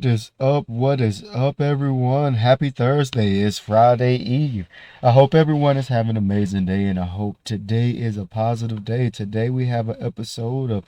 What is up? What is up, everyone? Happy Thursday. It's Friday Eve. I hope everyone is having an amazing day, and I hope today is a positive day. Today we have an episode of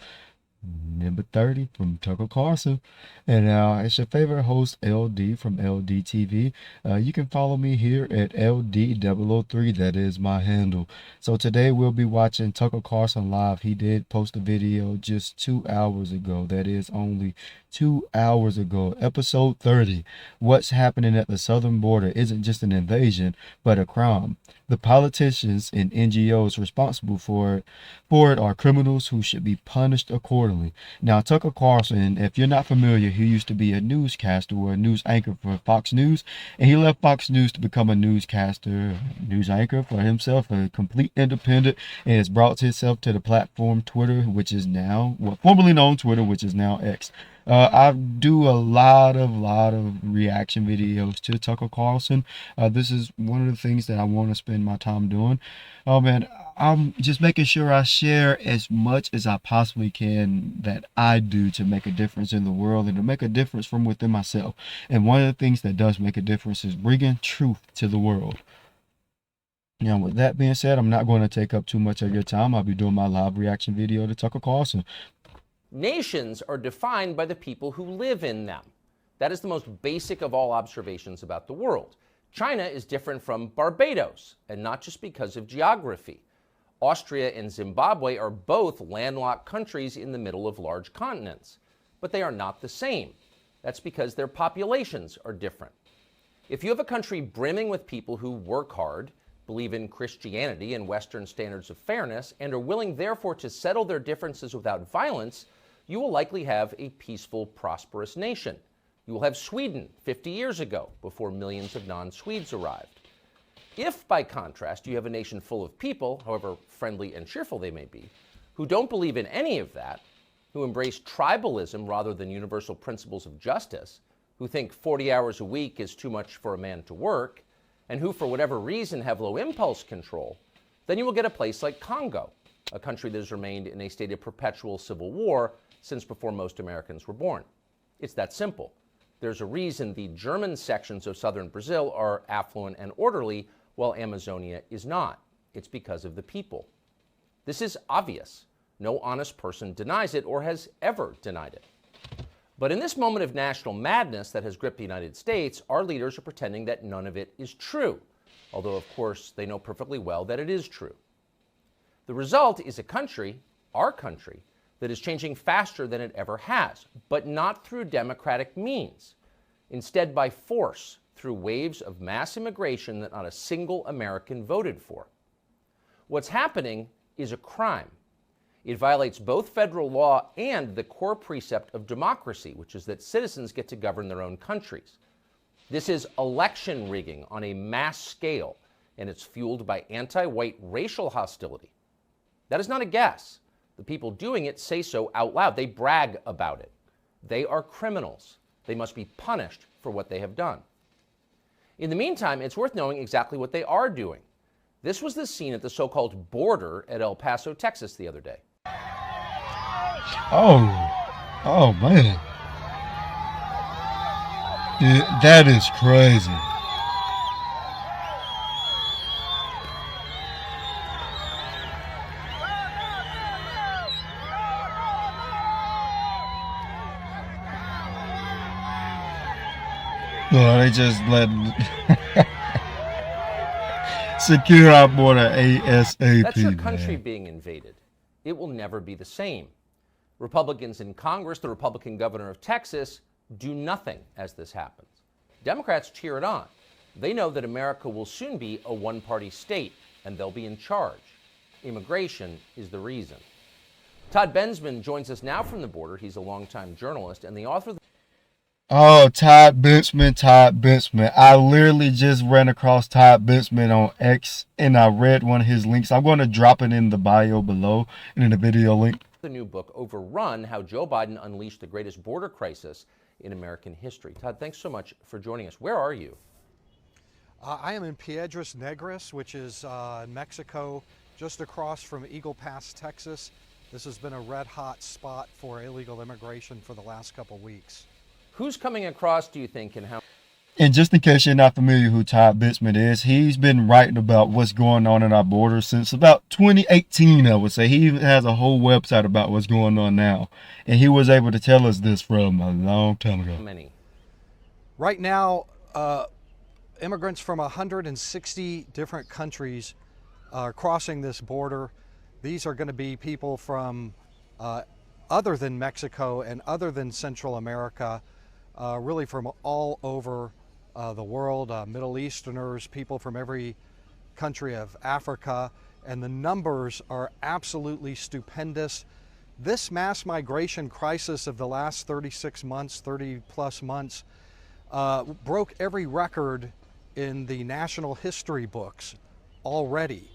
Number 30 from Tucker Carlson. And it's your favorite host, LD from LD TV. You can follow me here at LD003. That is my handle. So today we'll be watching Tucker Carlson live. He did post a video just 2 hours ago. That is only 2 hours ago. Episode 30. What's happening at the southern border isn't just an invasion, but a crime. The politicians and NGOs responsible for it are criminals who should be punished accordingly. Now, Tucker Carlson, if you're not familiar, he used to be a newscaster or a news anchor for Fox News, and he left Fox News to become a newscaster, news anchor for himself, a complete independent, and has brought himself to the platform Twitter, which is now, well, formerly known Twitter, which is now X. I do a lot of reaction videos to Tucker Carlson. This is one of the things that I want to spend my time doing. Man, I'm just making sure I share as much as I possibly can that I do to make a difference in the world and to make a difference from within myself. And one of the things that does make a difference is bringing truth to the world. Now, with that being said, I'm not going to take up too much of your time. I'll be doing my live reaction video to Tucker Carlson. Nations are defined by the people who live in them. That is the most basic of all observations about the world. China is different from Barbados, and not just because of geography. Austria and Zimbabwe are both landlocked countries in the middle of large continents, but they are not the same. That's because their populations are different. If you have a country brimming with people who work hard, believe in Christianity and Western standards of fairness, and are willing therefore to settle their differences without violence, you will likely have a peaceful, prosperous nation. You will have Sweden 50 years ago, before millions of non-Swedes arrived. If, by contrast, you have a nation full of people, however friendly and cheerful they may be, who don't believe in any of that, who embrace tribalism rather than universal principles of justice, who think 40 hours a week is too much for a man to work, and who, for whatever reason, have low impulse control, then you will get a place like Congo, a country that has remained in a state of perpetual civil war since before most Americans were born. It's that simple. There's a reason the German sections of southern Brazil are affluent and orderly, while Amazonia is not. It's because of the people. This is obvious. No honest person denies it or has ever denied it. But in this moment of national madness that has gripped the United States, our leaders are pretending that none of it is true, although, of course, they know perfectly well that it is true. The result is a country, our country, that is changing faster than it ever has, but not through democratic means. Instead, by force, through waves of mass immigration that not a single American voted for. What's happening is a crime. It violates both federal law and the core precept of democracy, which is that citizens get to govern their own countries. This is election rigging on a mass scale, and it's fueled by anti-white racial hostility. That is not a guess. The people doing it say so out loud. They brag about it. They are criminals. They must be punished for what they have done. In the meantime, it's worth knowing exactly what they are doing. This was the scene at the so-called border at El Paso, Texas the other day. Oh man. Yeah, that is crazy. No, they just let secure our border ASAP. That's your country man. being invaded. It will never be the same. Republicans in Congress, the Republican governor of Texas, do nothing as this happens. Democrats cheer it on. They know that America will soon be a one-party state, and they'll be in charge. Immigration is the reason. Todd Bensman joins us now from the border. He's a longtime journalist and the author of Oh, Todd Benchman. I literally just ran across Todd Benchman on X and I read one of his links. I'm going to drop it in the bio below and in the video link. the new book, Overrun, How Joe Biden Unleashed the Greatest Border Crisis in American History. Todd, thanks so much for joining us. Where are you? I am in Piedras Negras, which is Mexico, just across from Eagle Pass, Texas. This has been a red hot spot for illegal immigration for the last couple weeks. Who's coming across, do you think, and how? And just in case you're not familiar who Todd Bitzman is, he's been writing about what's going on in our border since about 2018, I would say. He even has a whole website about what's going on now. And he was able to tell us this from a long time ago. Many. Right now, immigrants from 160 different countries are crossing this border. These are going to be people from other than Mexico and other than Central America, really from all over the world, Middle Easterners, people from every country of Africa, and the numbers are absolutely stupendous. This mass migration crisis of the last 36 months, 30 plus months, broke every record in the national history books already.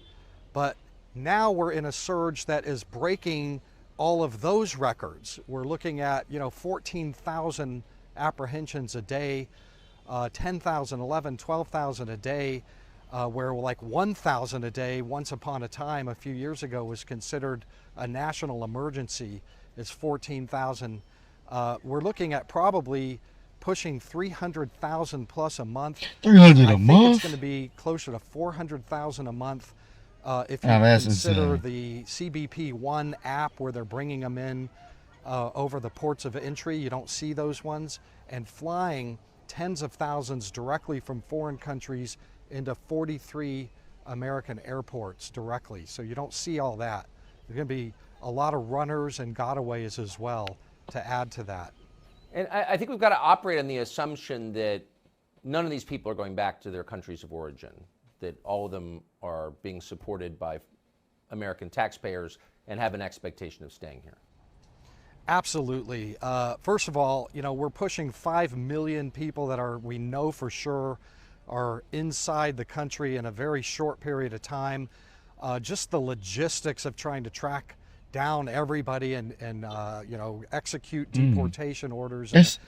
But now we're in a surge that is breaking all of those records. We're looking at, 14,000 apprehensions a day, 10,000, 11, 12,000 a day, where like 1,000 a day once upon a time a few years ago was considered a national emergency. It's 14,000. We're looking at probably pushing 300,000 plus a month. 300 I a think month? it's going to be closer to 400,000 a month if you That's consider insane. the CBP One app where they're bringing them in over the ports of entry. You don't see those ones, and flying tens of thousands directly from foreign countries into 43 American airports directly. So you don't see all that. There's going to be a lot of runners and gotaways as well to add to that. And I think we've got to operate on the assumption that none of these people are going back to their countries of origin, that all of them are being supported by American taxpayers and have an expectation of staying here. Absolutely. First of all, we're pushing 5 million people that we know for sure are inside the country in a very short period of time. Just the logistics of trying to track down everybody and execute deportation orders. It's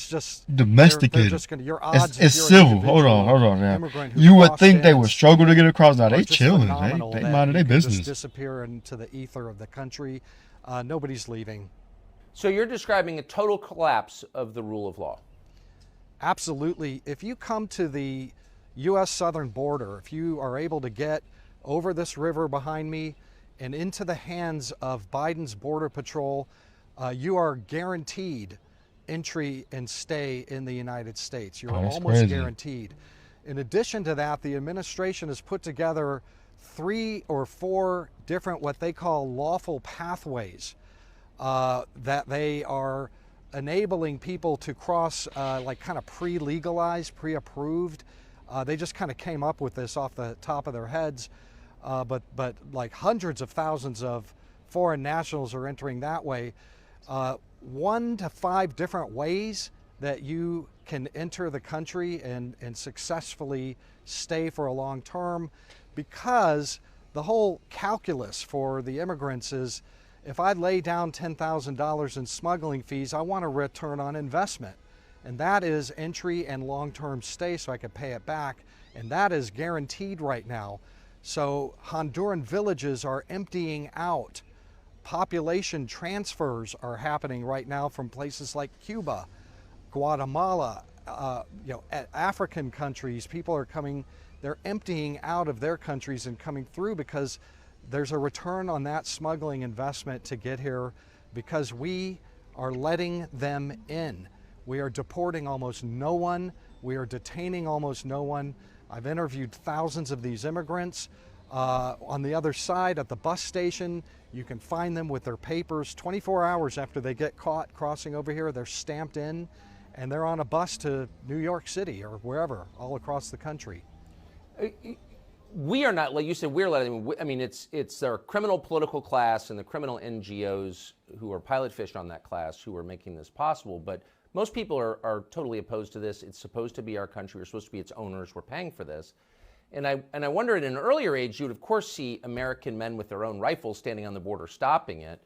just Domesticated. They're just going to, your odds. It's if you're an civil. Hold on now. immigrant who You would crossed think they in would struggle to get across. Now are they just chilling. phenomenal They that minding their you can just business. disappear into the ether of the country. Nobody's leaving. So you're describing a total collapse of the rule of law. Absolutely. If you come to the U.S. southern border, if you are able to get over this river behind me and into the hands of Biden's Border Patrol, you are guaranteed entry and stay in the United States. You're that's almost crazy. guaranteed. In addition to that, the administration has put together 3 or 4 different what they call lawful pathways that they are enabling people to cross, like kind of pre-legalized, pre-approved. They just kind of came up with this off the top of their heads, but like hundreds of thousands of foreign nationals are entering that way. 1 to 5 different ways that you can enter the country and successfully stay for a long term, because the whole calculus for the immigrants is, if I lay down $10,000 in smuggling fees, I want a return on investment. And that is entry and long-term stay so I can pay it back. And that is guaranteed right now. So Honduran villages are emptying out. Population transfers are happening right now from places like Cuba, Guatemala, African countries. People are coming, they're emptying out of their countries and coming through because there's a return on that smuggling investment to get here, because we are letting them in. We are deporting almost no one. We are detaining almost no one. I've interviewed thousands of these immigrants. On the other side at the bus station, you can find them with their papers 24 hours after they get caught crossing over here. They're stamped in and they're on a bus to New York City or wherever, all across the country. We are not, like you said, we're letting them. I mean, it's our criminal political class and the criminal NGOs who are pilot fished on that class who are making this possible. But most people are totally opposed to this. It's supposed to be our country. We're supposed to be its owners. We're paying for this. And I wonder, at an earlier age, you would of course see American men with their own rifles standing on the border stopping it.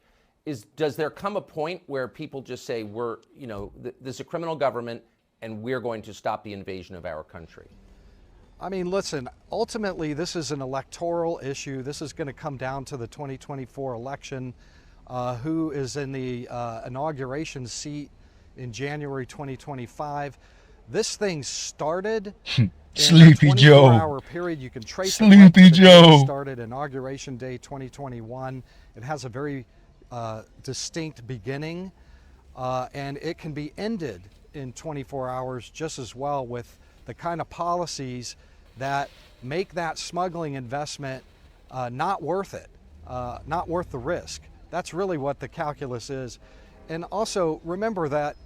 Does there come a point where people just say, this is a criminal government and we're going to stop the invasion of our country? I mean, listen, ultimately this is an electoral issue. This is going to come down to the 2024 election. Who is in the inauguration seat in January 2025. This thing started in a Sleepy Joe. 24-hour period. You can trace it right Sleepy to the day it Joe. started, Inauguration Day 2021. It has a very distinct beginning, and it can be ended in 24 hours just as well, with the kind of policies that make that smuggling investment not worth it, not worth the risk. That's really what the calculus is. And also remember that,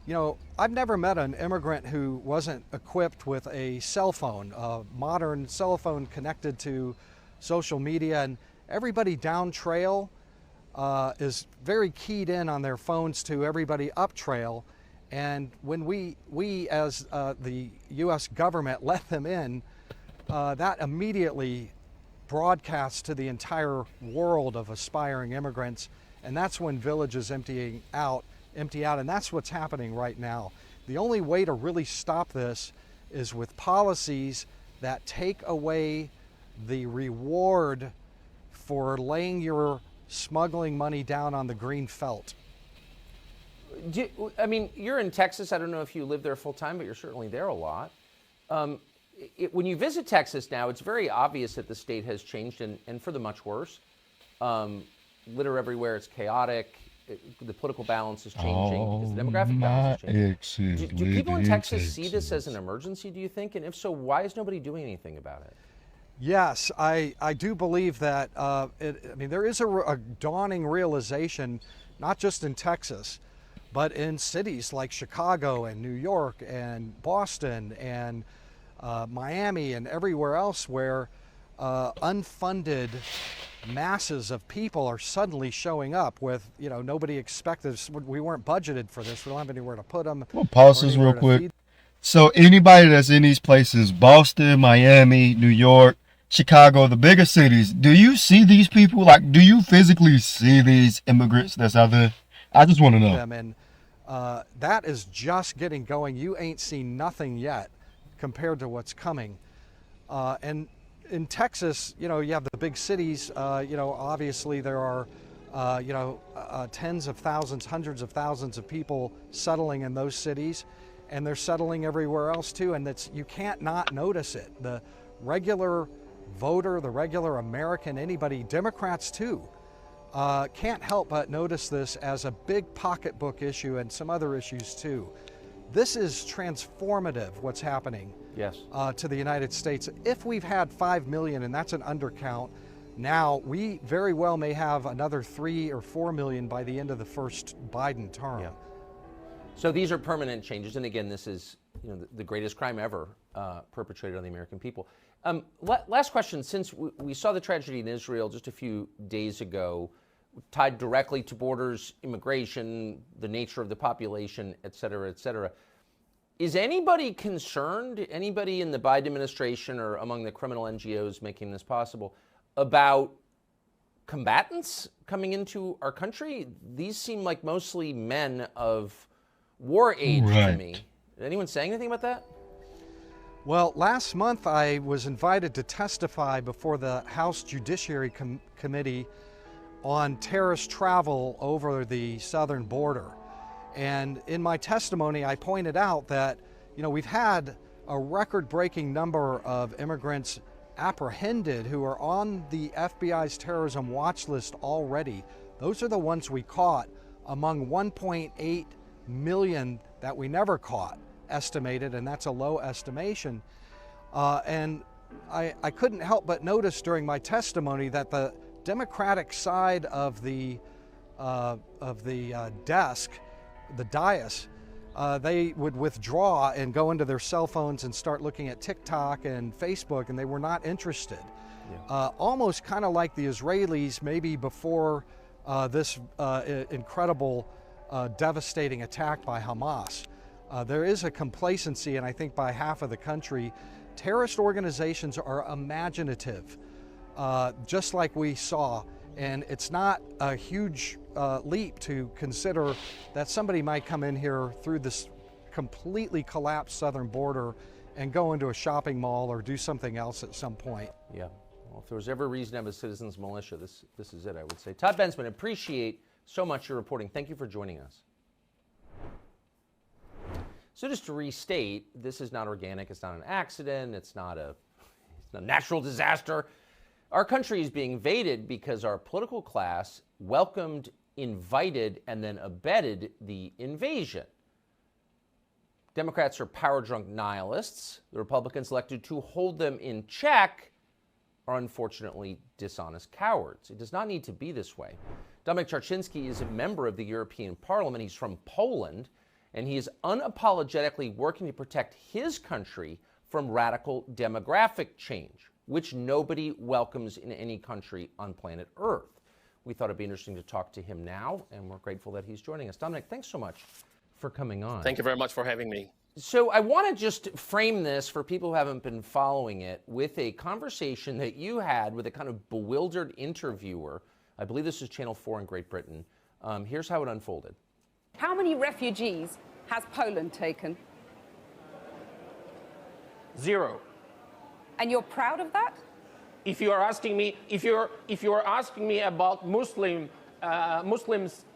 you know, I've never met an immigrant who wasn't equipped with a cell phone, a modern cell phone connected to social media, and everybody down trail is very keyed in on their phones to everybody up trail. And when we as the U.S. government let them in, that immediately broadcasts to the entire world of aspiring immigrants, and that's when villages empty out, and that's what's happening right now. The only way to really stop this is with policies that take away the reward for laying your smuggling money down on the green felt. I mean, you're in Texas. I don't know if you live there full time, but you're certainly there a lot. When you visit Texas now, it's very obvious that the state has changed, and for the much worse. Litter everywhere. It's chaotic. The political balance is changing. The demographic balance is changing. Do people in Texas see this as an emergency, do you think? And if so, why is nobody doing anything about it? Yes, I do believe that. I mean, there is a dawning realization, not just in Texas, but in cities like Chicago and New York and Boston and Miami and everywhere else, where unfunded masses of people are suddenly showing up with, you know, nobody expected. We weren't budgeted for this. We don't have anywhere to put them. Well, pause this real quick. So anybody that's in these places, Boston, Miami, New York, Chicago, the bigger cities, do you see these people? Like, do you physically see these immigrants that's out there? I just want to know. And that is just getting going. You ain't seen nothing yet compared to what's coming. And in Texas, you know, you have the big cities. You know, obviously there are, you know, tens of thousands, hundreds of thousands of people settling in those cities, and they're settling everywhere else too. And that's, you can't not notice it. The regular voter, the regular American, anybody, Democrats too, can't help but notice this as a big pocketbook issue, and some other issues too. This is transformative, what's happening. Yes. To the United States. If we've had 5 million, and that's an undercount, now we very well may have another 3 or 4 million by the end of the first Biden term. Yeah. So these are permanent changes, and again, this is, you know, the greatest crime ever perpetrated on the American people. Last question: since we saw the tragedy in Israel just a few days ago, tied directly to borders, immigration, the nature of the population, et cetera, et cetera. Is anybody concerned, anybody in the Biden administration or among the criminal NGOs making this possible, about combatants coming into our country? These seem like mostly men of war age to me. Did anyone say anything about that? Well, last month I was invited to testify before the House Judiciary Committee on terrorist travel over the southern border. And in my testimony, I pointed out that, you know, we've had a record-breaking number of immigrants apprehended who are on the FBI's terrorism watch list already. Those are the ones we caught among 1.8 million that we never caught, estimated, and that's a low estimation. And I couldn't help but notice during my testimony that the Democratic side of the desk, the dais, they would withdraw and go into their cell phones and start looking at TikTok and Facebook, and they were not interested. Yeah. Almost kind of like the Israelis, maybe before this incredible, devastating attack by Hamas. There is a complacency, and I think by half of the country. Terrorist organizations are imaginative, just like we saw. And it's not a huge leap to consider that somebody might come in here through this completely collapsed southern border and go into a shopping mall or do something else at some point. Yeah. Well, if there was ever a reason to have a citizens militia, this is it, I would say. Todd Bensman, appreciate so much your reporting. Thank you for joining us. So just to restate, this is not organic, it's not an accident, it's not a natural disaster. Our country is being invaded because our political class welcomed, invited, and then abetted the invasion. Democrats are power-drunk nihilists. The Republicans elected to hold them in check are unfortunately dishonest cowards. It does not need to be this way. Dominik Tarczynski is a member of the European Parliament. He's from Poland, and he is unapologetically working to protect his country from radical demographic change, which nobody welcomes in any country on planet Earth. We thought it'd be interesting to talk to him now, and we're grateful that he's joining us. Dominik, thanks so much for coming on. Thank you very much for having me. So I want to just frame this for people who haven't been following it with a conversation that you had with a kind of bewildered interviewer. I believe this is Channel 4 in Great Britain. Here's how it unfolded. How many refugees has Poland taken? 0. And you're proud of that? If you are asking me, if you are asking me about Muslims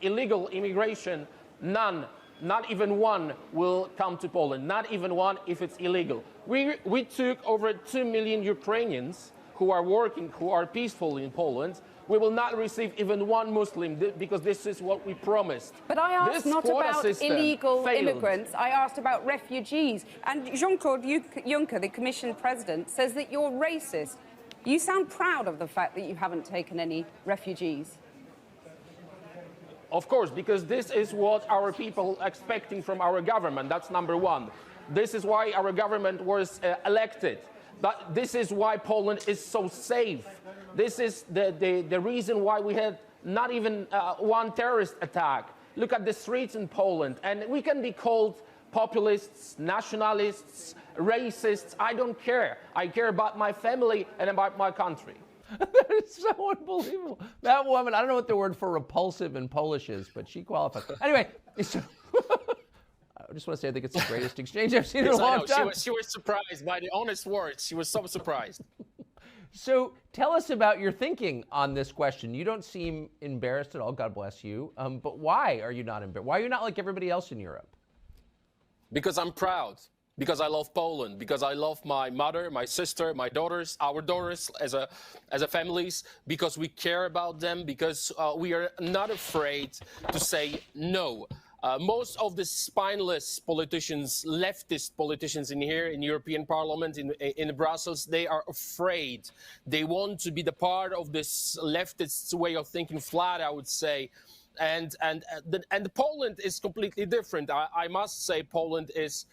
illegal immigration, none. Not even one will come to Poland, not even one if it's illegal. We took over 2 million Ukrainians who are working, who are peaceful in Poland. We will not receive even one Muslim because this is what we promised. But I asked This not quota about system illegal failed. immigrants, I asked about refugees. And Jean-Claude Juncker, the Commission President, says that you're racist. You sound proud of the fact that you haven't taken any refugees. Of course, because this is what our people are expecting from our government. That's number one. This is why our government was elected. But this is why Poland is so safe. This is the reason why we had not even one terrorist attack. Look at the streets in Poland. And we can be called populists, nationalists, racists. I don't care. I care about my family and about my country. That is so unbelievable. That woman, I don't know what the word for repulsive in Polish is, but she qualifies. Anyway, so, I just want to say I think it's the greatest exchange I've seen in a long time. She was surprised by the honest words. She was so surprised. So tell us about your thinking on this question. You don't seem embarrassed at all, God bless you. But why are you not embarrassed? Why are you not like everybody else in Europe? Because I'm proud. Because I love Poland, because I love my mother, my sister, my daughters, our daughters as a families, because we care about them, because we are not afraid to say no. Most of the spineless politicians, leftist politicians in here, in European Parliament, in Brussels, they are afraid. They want to be the part of this leftist way of thinking, flat, I would say. And Poland is completely different. I must say Poland is,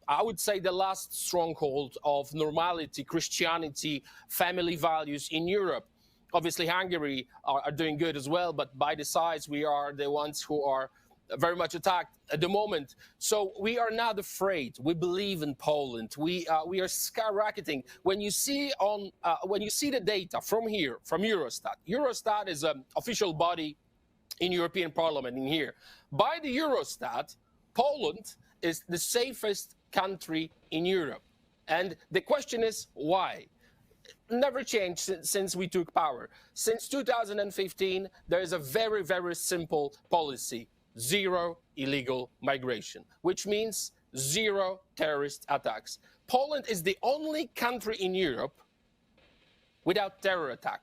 I would say, the last stronghold of normality, Christianity, family values in Europe. Obviously, Hungary are doing good as well, but by the size, we are the ones who are very much attacked at the moment. So we are not afraid. We believe in Poland. We are skyrocketing. When you see the data from here, from Eurostat. Eurostat is an official body in European Parliament in here. By the Eurostat, Poland is the safest country in Europe. And the question is, why? Never changed since we took power. Since 2015, there is a very, very simple policy: zero illegal migration, which means zero terrorist attacks. Poland is the only country in Europe without terror attack.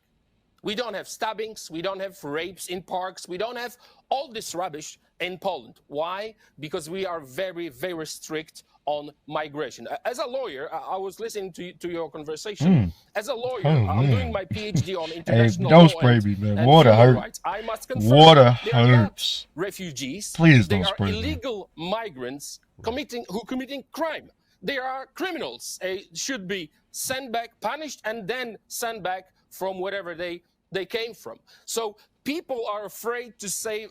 We don't have stabbings, we don't have rapes in parks, we don't have all this rubbish in Poland. Why? Because we are very, very strict on migration. As a lawyer, I was listening to your conversation. As a lawyer, I'm doing my PhD on international law. Don't spray me, man. Water hurts. I must confirm Water they are not hurts. refugees. Please they don't are spray me. illegal migrants committing crime. They are criminals. They should be sent back, punished, and then sent back from wherever they came from. So people are afraid to say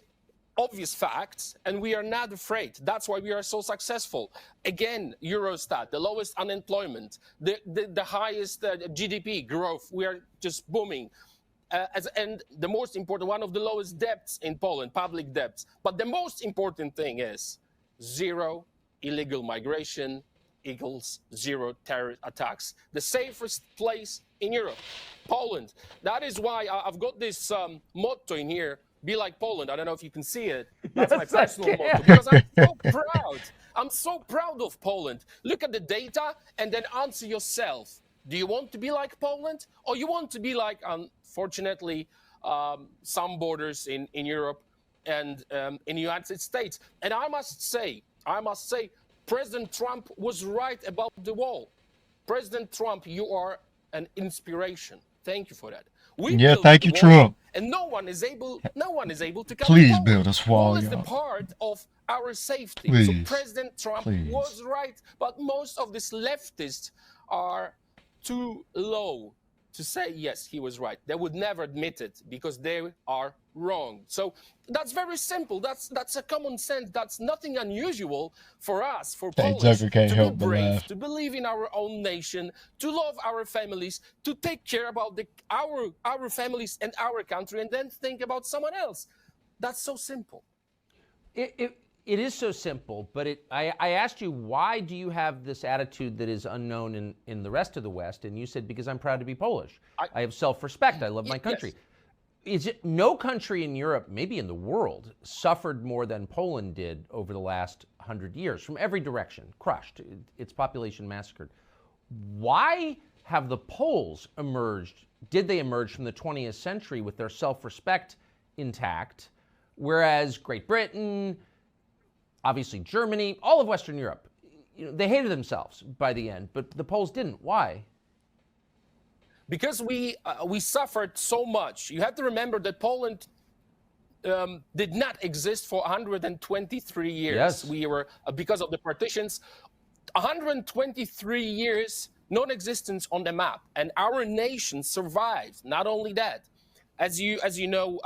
obvious facts, and we are not afraid. That's why we are so successful. Again, Eurostat, the lowest unemployment, the highest GDP growth. We are just booming. And the most important, one of the lowest debts in Poland, public debts. But the most important thing is zero illegal migration equals zero terror attacks. The safest place in Europe, Poland. That is why I've got this motto in here: be like Poland. I don't know if you can see it. That's my Yes, I personal motto can. because I'm so proud. I'm so proud of Poland. Look at the data and then answer yourself. Do you want to be like Poland, or you want to be like, unfortunately, some borders in Europe and in the United States? And I must say, President Trump was right about the wall. President Trump, you are an inspiration. Thank you for that. We Yeah, built thank the you, wall, Trump. and no one is able to come to Please Poland. build us Wall wall, is the y'all. part of our safety. So Please. President Trump Please. was right, but most of these leftists are too low to say yes, he was right. They would never admit it because they are wrong. So that's very simple. That's a common sense. That's nothing unusual for us, for Hey, Polish, Joker can't to be help but brave, laugh. to believe in our own nation, to love our families, to take care about our families and our country, and then think about someone else. That's so simple. It is so simple, but I asked you, why do you have this attitude that is unknown in the rest of the West? And you said, because I'm proud to be Polish. I have self-respect. I love my country. Yes. Is it no country in Europe, maybe in the world, suffered more than Poland did over the last 100 years from every direction, crushed, its population massacred? Why have the Poles emerged? Did they emerge from the 20th century with their self-respect intact, whereas Great Britain, obviously Germany, all of Western Europe, they hated themselves by the end, but the Poles didn't? Why? Because we suffered so much. You have to remember that Poland did not exist for 123 years. Yes. We were, because of the partitions, 123 years non-existence on the map, and our nation survived. Not only that, as you know,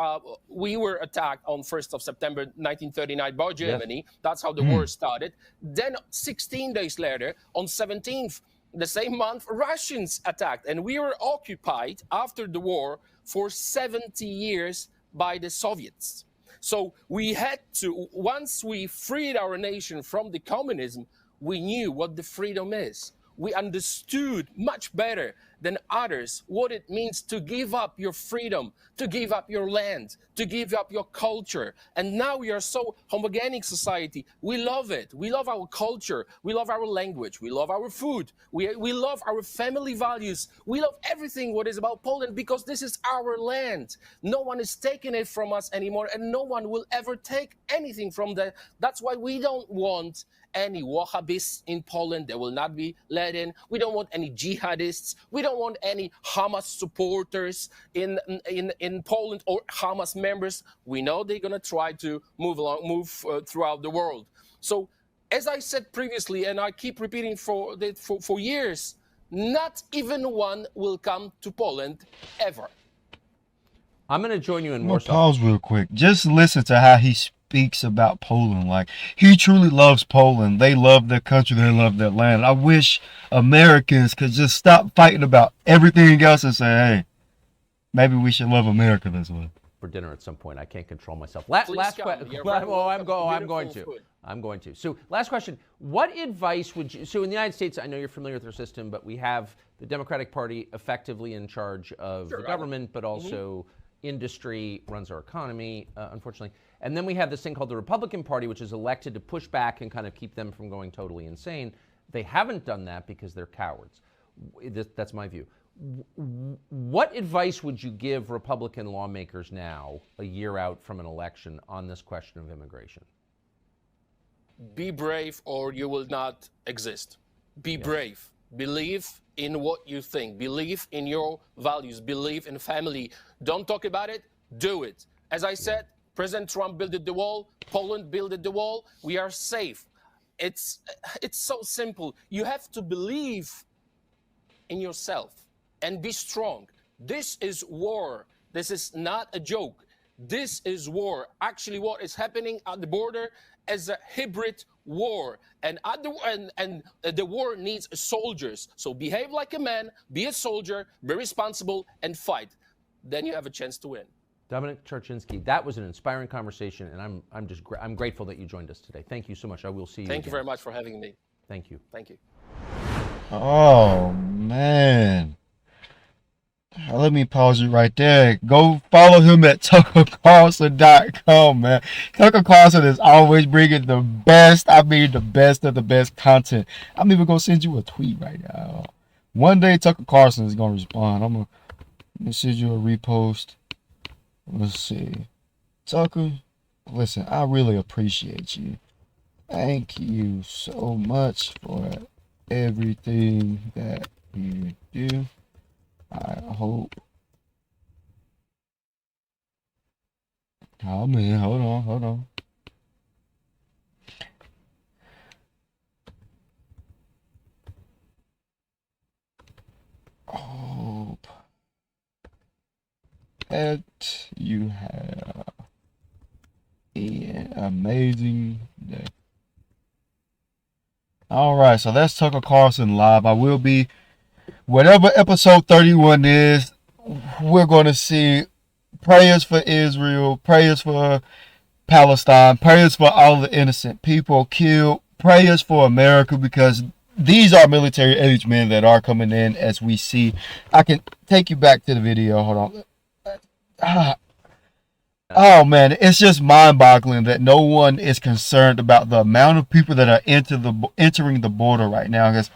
we were attacked on 1st of September 1939 by Germany. Yes. That's how the war started. Then 16 days later, on 17th, the same month, Russians attacked, and we were occupied after the war for 70 years by the Soviets. So we had to, once we freed our nation from the communism, we knew what the freedom is. We understood much better than others what it means to give up your freedom, to give up your land, to give up your culture. And now we are so homogenic society. We love it. We love our culture. We love our language. We love our food. We love our family values. We love everything what is about Poland because this is our land. No one is taking it from us anymore, and no one will ever take anything from that. That's why we don't want any Wahhabists in Poland. They will not be let in. We don't want any jihadists. We don't want any Hamas supporters in Poland or Hamas members. We know they're going to try to move throughout the world. So, as I said previously, and I keep repeating for years, not even one will come to Poland ever. I'm going to join you in I'm Warsaw. gonna pause real quick. Just listen to how he speaks about Poland. Like, he truly loves Poland. They love their country. They love their land. I wish Americans could just stop fighting about everything else and say, hey, maybe we should love America this way. For dinner at some point. I can't control myself. Last question. I'm going to. So, last question. What advice would you? So, in the United States, I know you're familiar with our system, but we have the Democratic Party effectively in charge of the government, but also industry runs our economy, unfortunately. And then we have this thing called the Republican Party, which is elected to push back and kind of keep them from going totally insane. They haven't done that because they're cowards. That's my view. What advice would you give Republican lawmakers now, a year out from an election, on this question of immigration? Be brave or you will not exist. Be brave. Believe in what you think. Believe in your values. Believe in family. Don't talk about it. Do it. As I said, President Trump built the wall. Poland built the wall. We are safe. It's so simple. You have to believe in yourself and be strong. This is war. This is not a joke. This is war. Actually, what is happening at the border is a hybrid war. And the war needs soldiers. So behave like a man, be a soldier, be responsible, and fight. Then you have a chance to win. Dominic Charczynski, that was an inspiring conversation, and I'm grateful that you joined us today. Thank you so much. I will see you Thank again. you very much for having me. Thank you. Thank you. Oh, man. Let me pause you right there. Go follow him at TuckerCarlson.com, man. Tucker Carlson is always bringing the best, I mean the best of the best content. I'm even going to send you a tweet right now. One day Tucker Carlson is going to respond. I'm going to send you a repost. Let's see. Tucker, listen, I really appreciate you. Thank you so much for everything that you do. I hope. Oh man, hold on. Hope that you have an amazing day. Alright, so that's Tucker Carlson live. I will be, whatever episode 31 is, we're going to see prayers for Israel, prayers for Palestine, prayers for all the innocent people killed, prayers for America, because these are military age men that are coming in, as we see. I can take you back to the video. Hold on. Oh man, it's just mind-boggling that no one is concerned about the amount of people that are entering the border right now. Because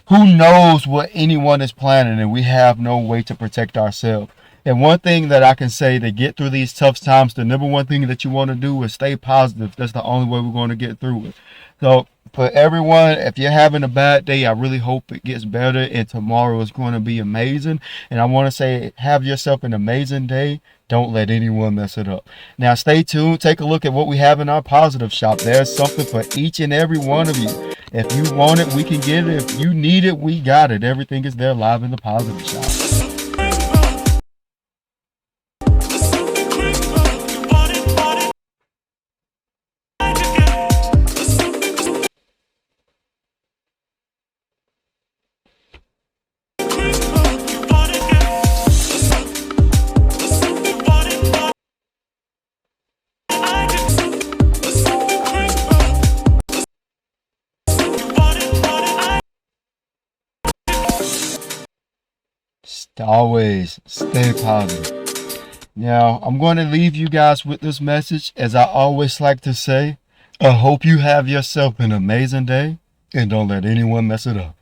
who knows what anyone is planning, and we have no way to protect ourselves. And one thing that I can say to get through these tough times, the number one thing that you want to do is stay positive. That's the only way we're going to get through it. So for everyone, if you're having a bad day, I really hope it gets better, and tomorrow is going to be amazing. And I want to say, have yourself an amazing day. Don't let anyone mess it up. Now stay tuned. Take a look at what we have in our positive shop. There's something for each and every one of you. If you want it, we can get it. If you need it, we got it. Everything is there live in the positive shop. Always stay positive. Now, I'm going to leave you guys with this message. As I always like to say, I hope you have yourself an amazing day, and don't let anyone mess it up.